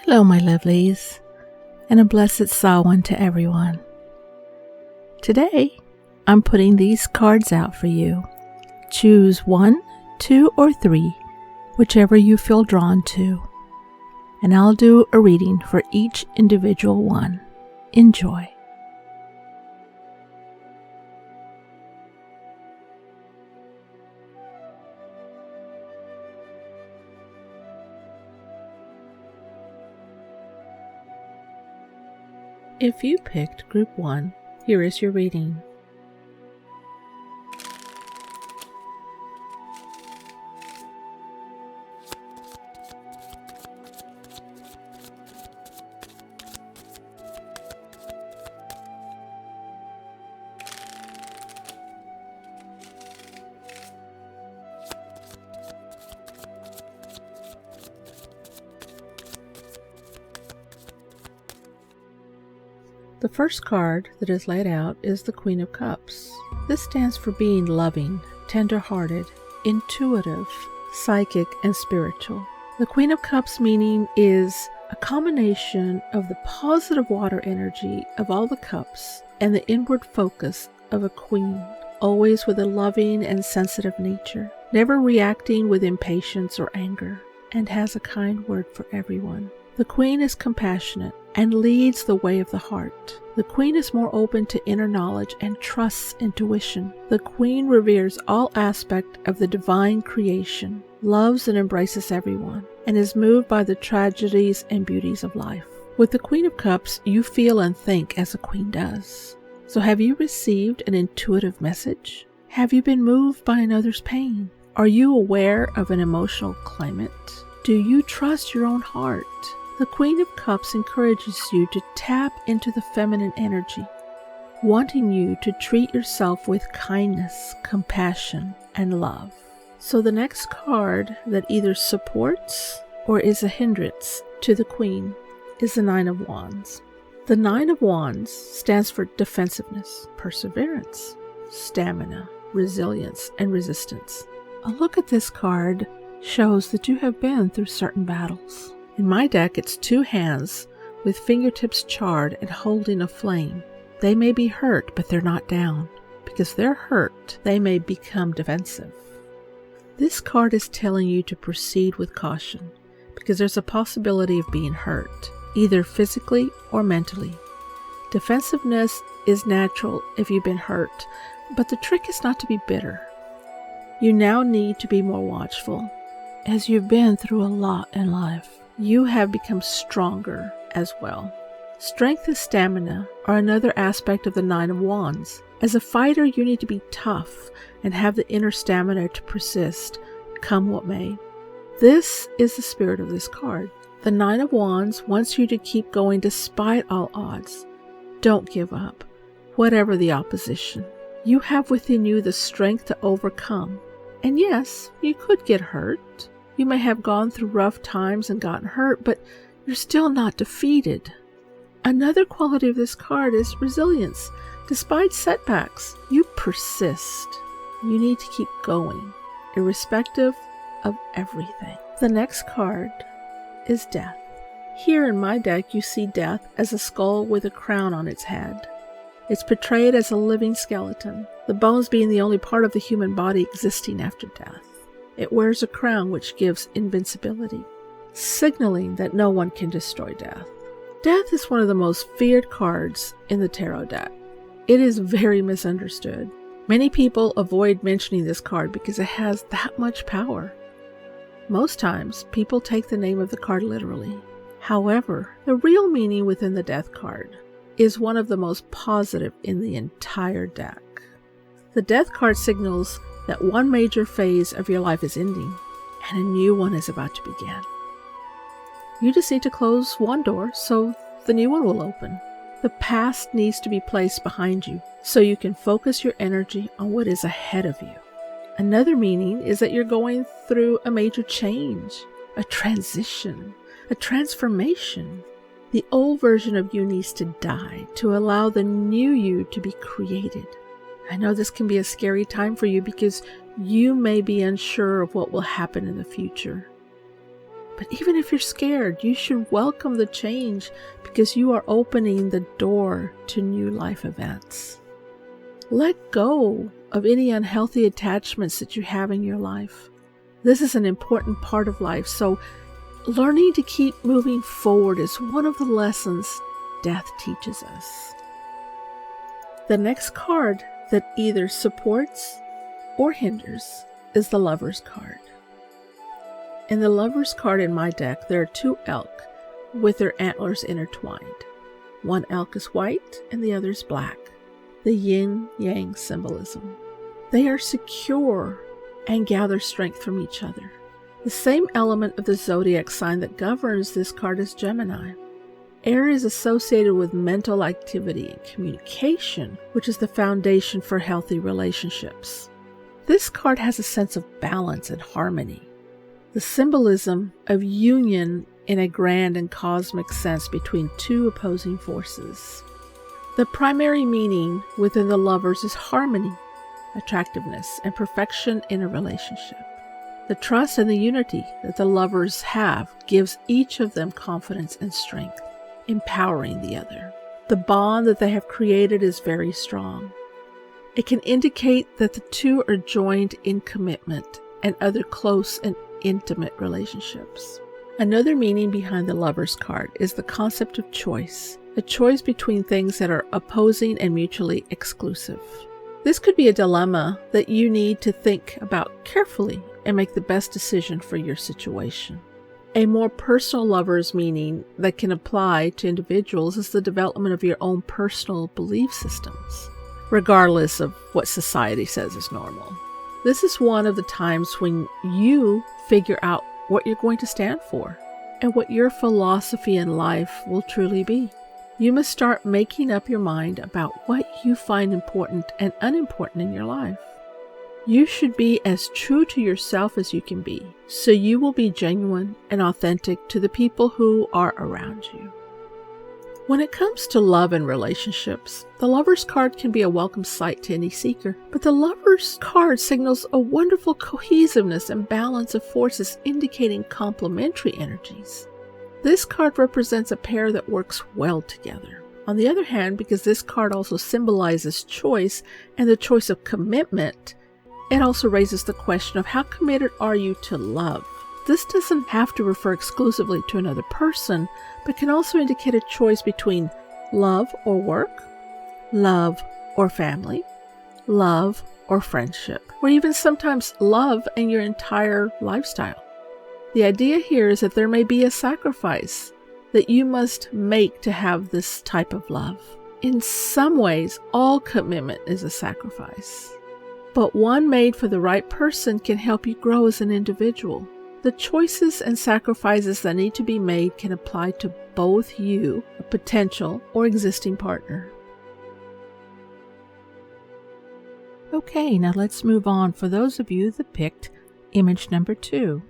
Hello, my lovelies, and a blessed Samhain to everyone. Today, I'm putting these cards out for you. Choose 1, 2, or 3, whichever you feel drawn to, and I'll do a reading for each individual one. Enjoy. If you picked Group 1, here is your reading. The first card that is laid out is the Queen of Cups. This stands for being loving, tender-hearted, intuitive, psychic, and spiritual. The Queen of Cups meaning is a combination of the positive water energy of all the cups and the inward focus of a queen, always with a loving and sensitive nature, never reacting with impatience or anger, and has a kind word for everyone. The Queen is compassionate and leads the way of the heart. The Queen is more open to inner knowledge and trusts intuition. The Queen reveres all aspects of the divine creation, loves and embraces everyone, and is moved by the tragedies and beauties of life. With the Queen of Cups, you feel and think as a queen does. So have you received an intuitive message? Have you been moved by another's pain? Are you aware of an emotional climate? Do you trust your own heart? The Queen of Cups encourages you to tap into the feminine energy, wanting you to treat yourself with kindness, compassion, and love. So the next card that either supports or is a hindrance to the Queen is the Nine of Wands. The Nine of Wands stands for defensiveness, perseverance, stamina, resilience, and resistance. A look at this card shows that you have been through certain battles. In my deck, it's 2 hands with fingertips charred and holding a flame. They may be hurt, but they're not down. Because they're hurt, they may become defensive. This card is telling you to proceed with caution, because there's a possibility of being hurt, either physically or mentally. Defensiveness is natural if you've been hurt, but the trick is not to be bitter. You now need to be more watchful, as you've been through a lot in life. You have become stronger as well. Strength and stamina are another aspect of the Nine of Wands. As a fighter, you need to be tough and have the inner stamina to persist, come what may. This is the spirit of this card. The Nine of Wands wants you to keep going despite all odds. Don't give up, whatever the opposition. You have within you the strength to overcome. And yes, you could get hurt. You may have gone through rough times and gotten hurt, but you're still not defeated. Another quality of this card is resilience. Despite setbacks, you persist. You need to keep going, irrespective of everything. The next card is Death. Here in my deck, you see Death as a skull with a crown on its head. It's portrayed as a living skeleton, the bones being the only part of the human body existing after death. It wears a crown which gives invincibility, signaling that no one can destroy Death. Death is one of the most feared cards in the tarot deck. It is very misunderstood. Many people avoid mentioning this card because it has that much power. Most times, people take the name of the card literally. However, the real meaning within the Death card is one of the most positive in the entire deck. The Death card signals that one major phase of your life is ending and a new one is about to begin. You just need to close one door so the new one will open. The past needs to be placed behind you so you can focus your energy on what is ahead of you. Another meaning is that you're going through a major change, a transition, a transformation. The old version of you needs to die to allow the new you to be created. I know this can be a scary time for you because you may be unsure of what will happen in the future. But even if you're scared, you should welcome the change because you are opening the door to new life events. Let go of any unhealthy attachments that you have in your life. This is an important part of life, so learning to keep moving forward is one of the lessons death teaches us. The next card that either supports or hinders is the Lover's card. In the Lover's card in my deck, there are two elk with their antlers intertwined. One elk is white and the other is black, the yin-yang symbolism. They are secure and gather strength from each other. The same element of the zodiac sign that governs this card is Gemini. Air is associated with mental activity and communication, which is the foundation for healthy relationships. This card has a sense of balance and harmony, the symbolism of union in a grand and cosmic sense between two opposing forces. The primary meaning within the Lovers is harmony, attractiveness, and perfection in a relationship. The trust and the unity that the Lovers have gives each of them confidence and strength, empowering the other. The bond that they have created is very strong. It can indicate that the two are joined in commitment and other close and intimate relationships. Another meaning behind the Lover's card is the concept of choice, a choice between things that are opposing and mutually exclusive. This could be a dilemma that you need to think about carefully and make the best decision for your situation. A more personal Lover's meaning that can apply to individuals is the development of your own personal belief systems, regardless of what society says is normal. This is one of the times when you figure out what you're going to stand for and what your philosophy in life will truly be. You must start making up your mind about what you find important and unimportant in your life. You should be as true to yourself as you can be, so you will be genuine and authentic to the people who are around you. When it comes to love and relationships, the Lover's card can be a welcome sight to any seeker, but the Lover's card signals a wonderful cohesiveness and balance of forces indicating complementary energies. This card represents a pair that works well together. On the other hand, because this card also symbolizes choice and the choice of commitment, it also raises the question of how committed are you to love? This doesn't have to refer exclusively to another person, but can also indicate a choice between love or work, love or family, love or friendship, or even sometimes love and your entire lifestyle. The idea here is that there may be a sacrifice that you must make to have this type of love. In some ways, all commitment is a sacrifice, but one made for the right person can help you grow as an individual. The choices and sacrifices that need to be made can apply to both you, a potential or existing partner. Okay, now let's move on for those of you that picked image number 2.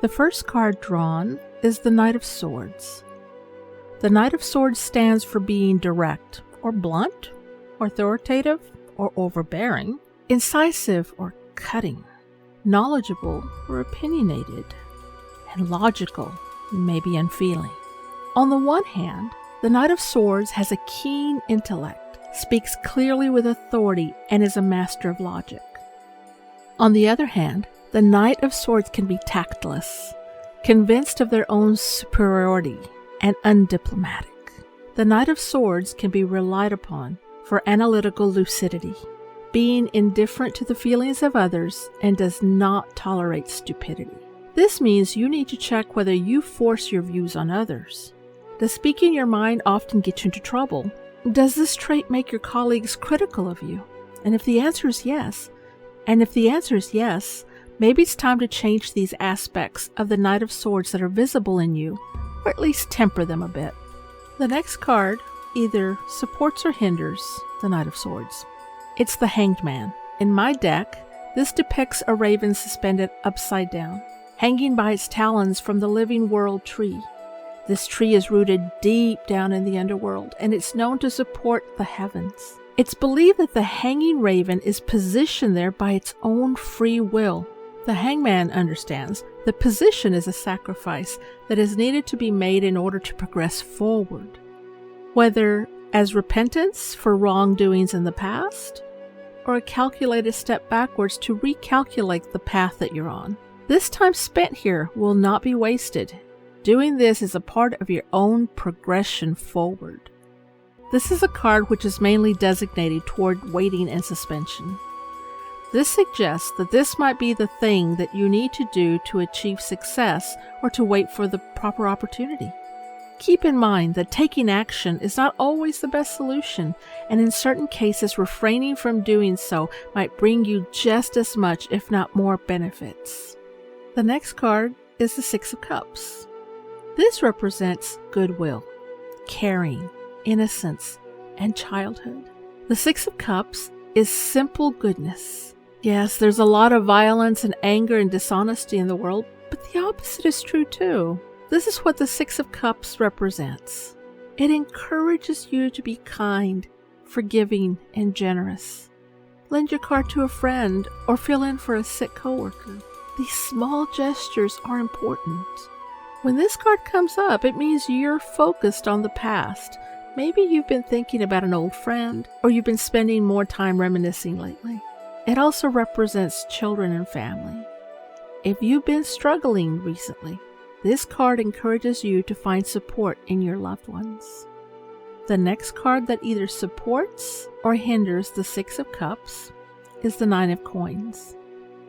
The first card drawn is the Knight of Swords. The Knight of Swords stands for being direct or blunt, authoritative or overbearing, incisive or cutting, knowledgeable or opinionated, and logical, maybe unfeeling. On the one hand, the Knight of Swords has a keen intellect, speaks clearly with authority, and is a master of logic. On the other hand, the Knight of Swords can be tactless, convinced of their own superiority, and undiplomatic. The Knight of Swords can be relied upon for analytical lucidity, being indifferent to the feelings of others, and does not tolerate stupidity. This means you need to check whether you force your views on others. Does speaking your mind often get you into trouble? Does this trait make your colleagues critical of you? And if the answer is yes, maybe it's time to change these aspects of the Knight of Swords that are visible in you, or at least temper them a bit. The next card either supports or hinders the Knight of Swords. It's the Hanged Man. In my deck, this depicts a raven suspended upside down, hanging by its talons from the living world tree. This tree is rooted deep down in the underworld, and it's known to support the heavens. It's believed that the hanging raven is positioned there by its own free will. The hangman understands the position is a sacrifice that is needed to be made in order to progress forward, whether as repentance for wrongdoings in the past, or a calculated step backwards to recalculate the path that you're on. This time spent here will not be wasted. Doing this is a part of your own progression forward. This is a card which is mainly designated toward waiting and suspension. This suggests that this might be the thing that you need to do to achieve success or to wait for the proper opportunity. Keep in mind that taking action is not always the best solution, and in certain cases refraining from doing so might bring you just as much, if not more, benefits. The next card is the Six of Cups. This represents goodwill, caring, innocence, and childhood. The Six of Cups is simple goodness. Yes, there's a lot of violence and anger and dishonesty in the world, but the opposite is true too. This is what the Six of Cups represents. It encourages you to be kind, forgiving, and generous. Lend your card to a friend or fill in for a sick coworker. These small gestures are important. When this card comes up, it means you're focused on the past. Maybe you've been thinking about an old friend, or you've been spending more time reminiscing lately. It also represents children and family. If you've been struggling recently, this card encourages you to find support in your loved ones. The next card that either supports or hinders the Six of Cups is the Nine of Coins.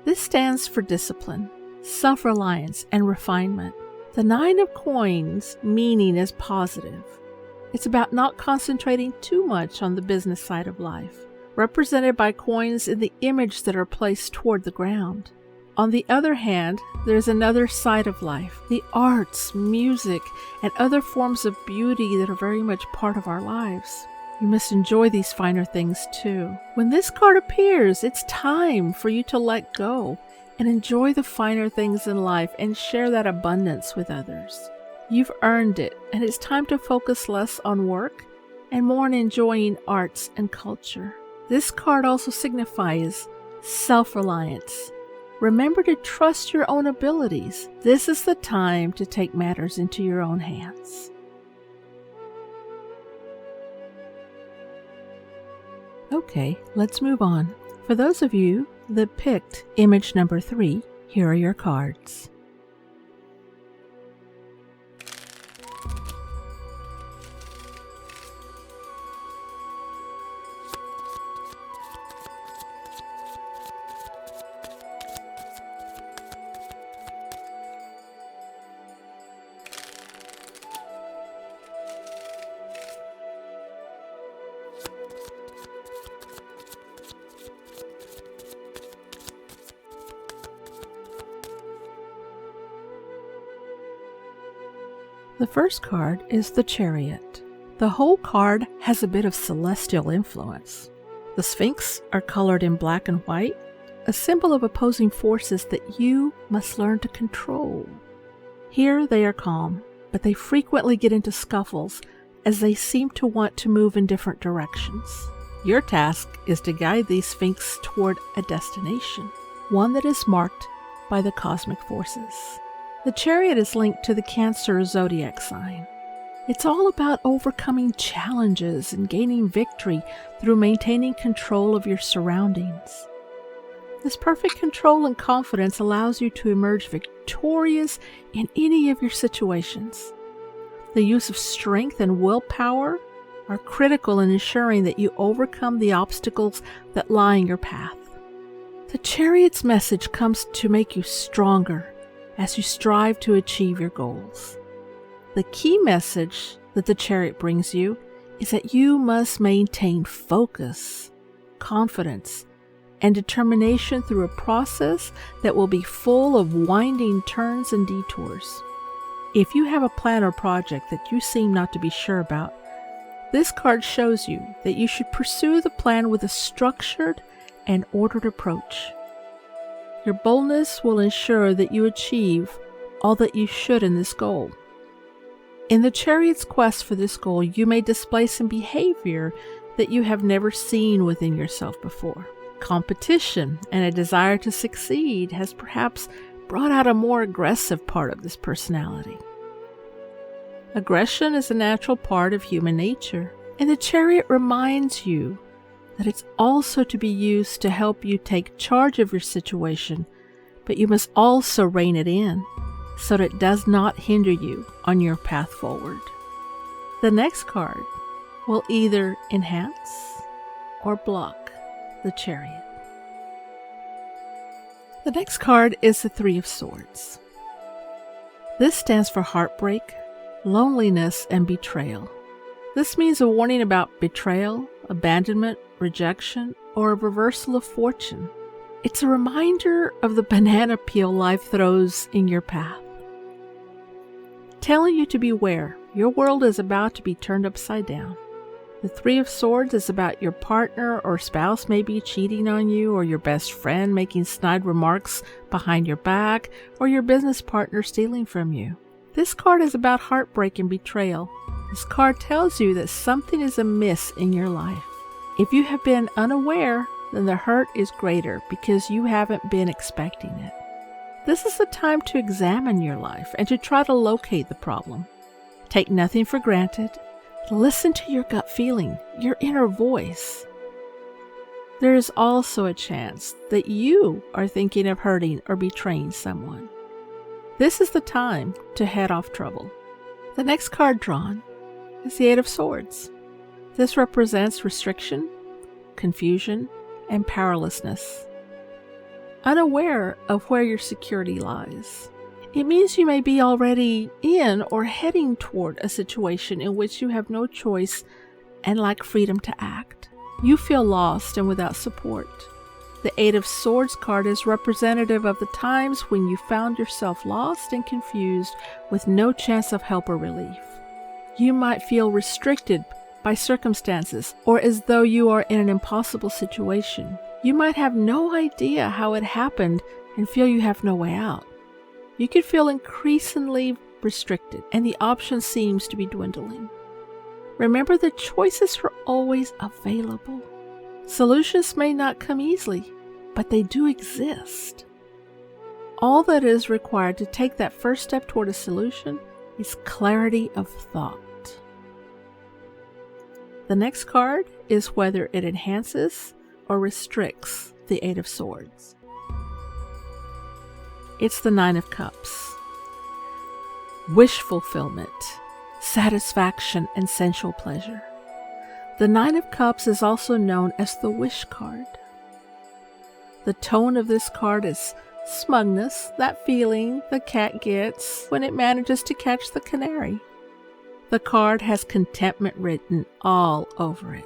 This stands for discipline, self-reliance, and refinement. The Nine of Coins meaning is positive. It's about not concentrating too much on the business side of life, represented by coins in the image that are placed toward the ground. On the other hand, there's another side of life, the arts, music, and other forms of beauty that are very much part of our lives. You must enjoy these finer things too. When this card appears, it's time for you to let go and enjoy the finer things in life and share that abundance with others. You've earned it, and it's time to focus less on work and more on enjoying arts and culture. This card also signifies self-reliance. Remember to trust your own abilities. This is the time to take matters into your own hands. Okay, let's move on. For those of you that picked image number 3, here are your cards. The first card is the Chariot. The whole card has a bit of celestial influence. The Sphinx are colored in black and white, a symbol of opposing forces that you must learn to control. Here they are calm, but they frequently get into scuffles as they seem to want to move in different directions. Your task is to guide these Sphinx toward a destination, one that is marked by the cosmic forces. The Chariot is linked to the Cancer zodiac sign. It's all about overcoming challenges and gaining victory through maintaining control of your surroundings. This perfect control and confidence allows you to emerge victorious in any of your situations. The use of strength and willpower are critical in ensuring that you overcome the obstacles that lie in your path. The Chariot's message comes to make you stronger as you strive to achieve your goals. The key message that the Chariot brings you is that you must maintain focus, confidence, and determination through a process that will be full of winding turns and detours. If you have a plan or project that you seem not to be sure about, this card shows you that you should pursue the plan with a structured and ordered approach. Your boldness will ensure that you achieve all that you should in this goal. In the Chariot's quest for this goal, you may display some behavior that you have never seen within yourself before. Competition and a desire to succeed has perhaps brought out a more aggressive part of this personality. Aggression is a natural part of human nature, and the Chariot reminds you that it's also to be used to help you take charge of your situation, but you must also rein it in so that it does not hinder you on your path forward. The next card will either enhance or block the Chariot. The next card is the Three of Swords. This stands for heartbreak, loneliness, and betrayal. This means a warning about betrayal, abandonment, rejection, or a reversal of fortune. It's a reminder of the banana peel life throws in your path, telling you to beware. Your world is about to be turned upside down. The Three of Swords is about your partner or spouse maybe cheating on you, or your best friend making snide remarks behind your back, or your business partner stealing from you. This card is about heartbreak and betrayal. This card tells you that something is amiss in your life. If you have been unaware, then the hurt is greater because you haven't been expecting it. This is the time to examine your life and to try to locate the problem. Take nothing for granted. Listen to your gut feeling, your inner voice. There is also a chance that you are thinking of hurting or betraying someone. This is the time to head off trouble. The next card drawn is the Eight of Swords. This represents restriction, confusion, and powerlessness. Unaware of where your security lies. It means you may be already in or heading toward a situation in which you have no choice and lack freedom to act. You feel lost and without support. The Eight of Swords card is representative of the times when you found yourself lost and confused with no chance of help or relief. You might feel restricted by circumstances or as though you are in an impossible situation. You might have no idea how it happened and feel you have no way out. You could feel increasingly restricted and the option seems to be dwindling. Remember that choices are always available. Solutions may not come easily, but they do exist. All that is required to take that first step toward a solution is clarity of thought. The next card is whether it enhances or restricts the Eight of Swords. It's the Nine of Cups. Wish fulfillment, satisfaction, and sensual pleasure. The Nine of Cups is also known as the Wish card. The tone of this card is smugness, that feeling the cat gets when it manages to catch the canary. The card has contentment written all over it.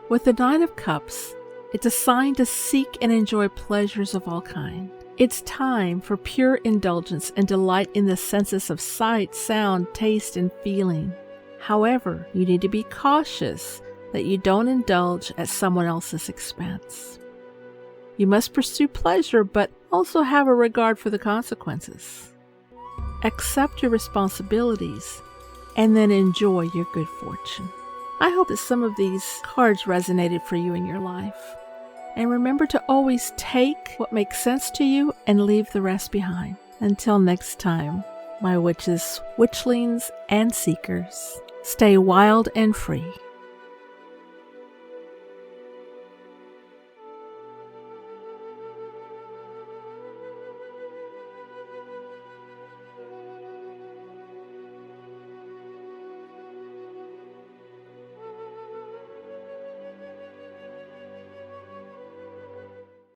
With the Nine of Cups, it's a sign to seek and enjoy pleasures of all kinds. It's time for pure indulgence and delight in the senses of sight, sound, taste, and feeling. However, you need to be cautious that you don't indulge at someone else's expense. You must pursue pleasure, but also have a regard for the consequences. Accept your responsibilities, and then enjoy your good fortune. I hope that some of these cards resonated for you in your life. And remember to always take what makes sense to you and leave the rest behind. Until next time, my witches, witchlings, and seekers, stay wild and free.